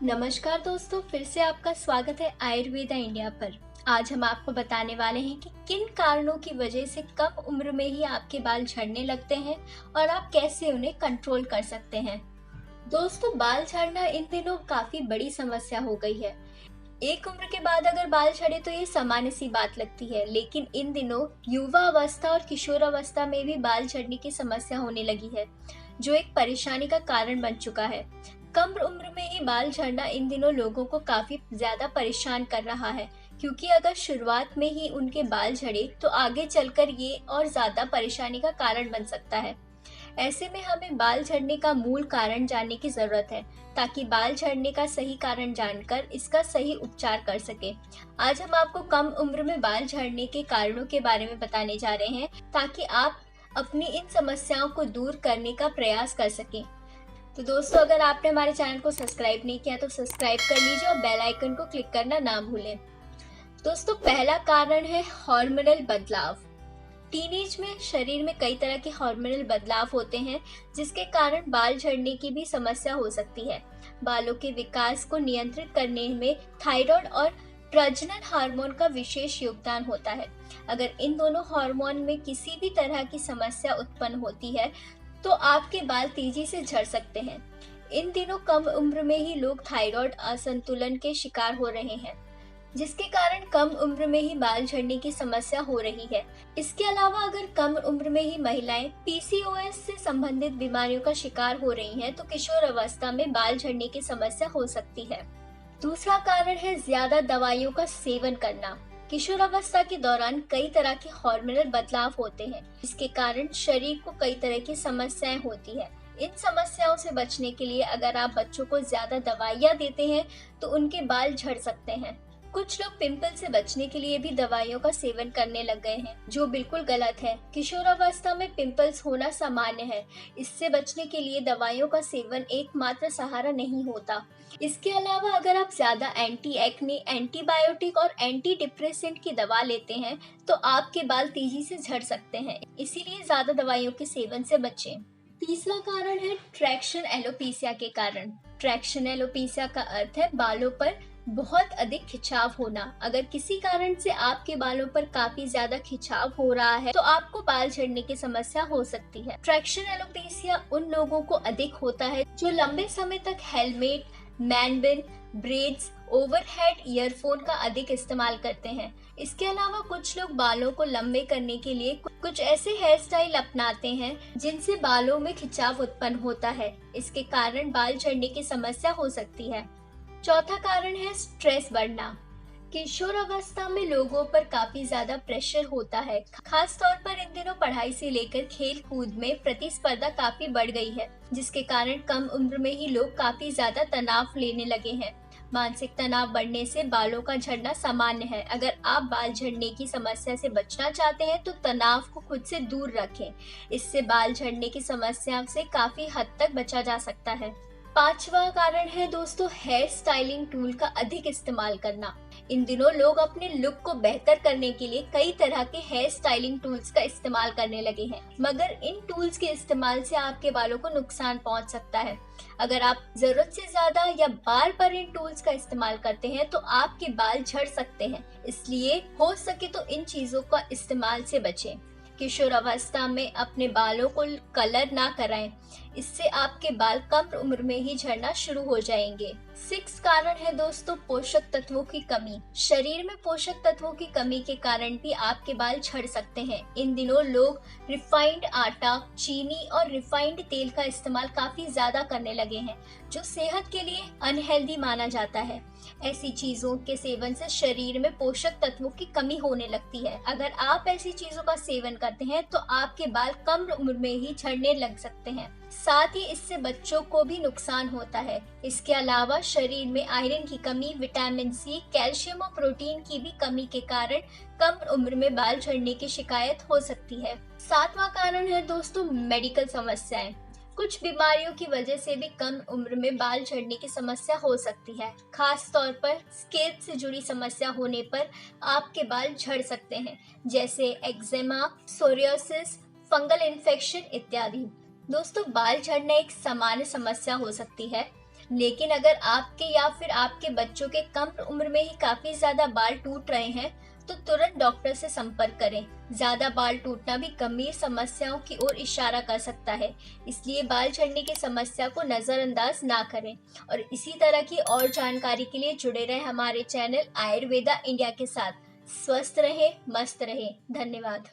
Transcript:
नमस्कार दोस्तों, फिर से आपका स्वागत है आयुर्वेदा इंडिया पर। आज हम आपको बताने वाले हैं कि किन कारणों की वजह से कम उम्र में ही आपके बाल झड़ने लगते हैं और आप कैसे उन्हें कंट्रोल कर सकते हैं। दोस्तों, बाल झड़ना इन दिनों काफी बड़ी समस्या हो गई है। एक उम्र के बाद अगर बाल झड़े तो ये सामान्य सी बात लगती है, लेकिन इन दिनों युवा अवस्था और किशोरावस्था में भी बाल झड़ने की समस्या होने लगी है, जो एक परेशानी का कारण बन चुका है। कम उम्र में ही बाल झड़ना इन दिनों लोगों को काफी ज्यादा परेशान कर रहा है, क्योंकि अगर शुरुआत में ही उनके बाल झड़े तो आगे चलकर ये और ज्यादा परेशानी का कारण बन सकता है। ऐसे में हमें बाल झड़ने का मूल कारण जानने की जरूरत है, ताकि बाल झड़ने का सही कारण जानकर इसका सही उपचार कर सके। आज हम आपको कम उम्र में बाल झड़ने के कारणों के बारे में बताने जा रहे हैं, ताकि आप अपनी इन समस्याओं को दूर करने का प्रयास कर सकें। तो दोस्तों, अगर आपने हमारे चैनल को सब्सक्राइब नहीं किया तो सब्सक्राइब कर लीजिए और बेल आइकन को क्लिक करना ना भूलें। दोस्तों, पहला कारण है हार्मोनल बदलाव। टीनेज में शरीर में कई तरह के हार्मोनल बदलाव होते हैं, जिसके कारण बाल झड़ने की भी समस्या हो सकती है। बालों के विकास को नियंत्रित करने में थायराइड और प्रजनन हार्मोन का विशेष योगदान होता है। अगर इन दोनों हार्मोन में किसी भी तरह की समस्या उत्पन्न होती है तो आपके बाल तेजी से झड़ सकते हैं। इन दिनों कम उम्र में ही लोग थायराइड असंतुलन के शिकार हो रहे हैं, जिसके कारण कम उम्र में ही बाल झड़ने की समस्या हो रही है। इसके अलावा अगर कम उम्र में ही महिलाएं पीसीओएस से संबंधित बीमारियों का शिकार हो रही हैं, तो किशोर अवस्था में बाल झड़ने की समस्या हो सकती है। दूसरा कारण है ज्यादा दवाइयों का सेवन करना। किशोरावस्था के दौरान कई तरह के हार्मोनल बदलाव होते हैं, जिसके कारण शरीर को कई तरह की समस्याएं होती है। इन समस्याओं से बचने के लिए अगर आप बच्चों को ज्यादा दवाइयां देते हैं तो उनके बाल झड़ सकते हैं। कुछ लोग पिंपल से बचने के लिए भी दवाइयों का सेवन करने लग गए हैं, जो बिल्कुल गलत है। किशोरावस्था में पिंपल्स होना सामान्य है। इससे बचने के लिए दवाइयों का सेवन एकमात्र सहारा नहीं होता। इसके अलावा अगर आप ज्यादा एंटी एक्ने, एंटीबायोटिक और एंटी डिप्रेसेंट की दवा लेते हैं तो आपके बाल तेजी से झड़ सकते हैं। इसीलिए ज्यादा दवाइयों के सेवन से बचें। तीसरा कारण है ट्रैक्शन एलोपेशिया के कारण। ट्रैक्शन एलोपेशिया का अर्थ है बालों पर बहुत अधिक खिंचाव होना। अगर किसी कारण से आपके बालों पर काफी ज्यादा खिंचाव हो रहा है तो आपको बाल झड़ने की समस्या हो सकती है। ट्रैक्शन एलोपेशिया उन लोगों को अधिक होता है जो लंबे समय तक हेलमेट, मैनबिन, ब्रेड्स, ओवरहेड ईयरफोन का अधिक इस्तेमाल करते हैं। इसके अलावा कुछ लोग बालों को लंबे करने के लिए कुछ ऐसे हेयर स्टाइल अपनाते हैं जिनसे बालों में खिंचाव उत्पन्न होता है। इसके कारण बाल झड़ने की समस्या हो सकती है। चौथा कारण है स्ट्रेस बढ़ना। किशोर अवस्था में लोगों पर काफी ज्यादा प्रेशर होता है। खास तौर पर इन दिनों पढ़ाई से लेकर खेल कूद में प्रतिस्पर्धा काफी बढ़ गई है, जिसके कारण कम उम्र में ही लोग काफी ज्यादा तनाव लेने लगे हैं। मानसिक तनाव बढ़ने से बालों का झड़ना सामान्य है। अगर आप बाल झड़ने की समस्या से बचना चाहते हैं तो तनाव को खुद से दूर रखें। इससे बाल झड़ने की समस्या से काफी हद तक बचा जा सकता है। पांचवा कारण है दोस्तों हेयर स्टाइलिंग टूल का अधिक इस्तेमाल करना। इन दिनों लोग अपने लुक को बेहतर करने के लिए कई तरह के हेयर स्टाइलिंग टूल्स का इस्तेमाल करने लगे हैं, मगर इन टूल्स के इस्तेमाल से आपके बालों को नुकसान पहुंच सकता है। अगर आप जरूरत से ज्यादा या बार बार इन टूल्स का इस्तेमाल करते हैं तो आपके बाल झड़ सकते हैं। इसलिए हो सके तो इन चीजों का इस्तेमाल से बचें। किशोर अवस्था में अपने बालों को कलर ना कराएं, इससे आपके बाल कम उम्र में ही झड़ना शुरू हो जाएंगे। 6 कारण है दोस्तों पोषक तत्वों की कमी। शरीर में पोषक तत्वों की कमी के कारण भी आपके बाल झड़ सकते हैं। इन दिनों लोग रिफाइंड आटा, चीनी और रिफाइंड तेल का इस्तेमाल काफी ज्यादा करने लगे हैं, जो सेहत के लिए अनहेल्दी माना जाता है। ऐसी चीजों के सेवन से शरीर में पोषक तत्वों की कमी होने लगती है। अगर आप ऐसी चीजों का सेवन करते हैं तो आपके बाल कम उम्र में ही झड़ने लग सकते हैं। साथ ही इससे बच्चों को भी नुकसान होता है। इसके अलावा शरीर में आयरन की कमी, विटामिन सी, कैल्शियम और प्रोटीन की भी कमी के कारण कम उम्र में बाल झड़ने की शिकायत हो सकती है। 7वां कारण है दोस्तों मेडिकल समस्याएं। कुछ बीमारियों की वजह से भी कम उम्र में बाल झड़ने की समस्या हो सकती है। खास तौर पर स्किन से जुड़ी समस्या होने पर आपके बाल झड़ सकते हैं, जैसे एक्जिमा, सोरियासिस, फंगल इन्फेक्शन इत्यादि। दोस्तों, बाल झड़ना एक सामान्य समस्या हो सकती है। लेकिन अगर आपके या फिर आपके बच्चों के कम उम्र में ही काफी ज्यादा बाल टूट रहे हैं तो तुरंत डॉक्टर से संपर्क करें। ज्यादा बाल टूटना भी गंभीर समस्याओं की ओर इशारा कर सकता है, इसलिए बाल झड़ने की समस्या को नजरअंदाज ना करें। और इसी तरह की और जानकारी के लिए जुड़े रहें हमारे चैनल आयुर्वेदा इंडिया के साथ। स्वस्थ रहे, मस्त रहे। धन्यवाद।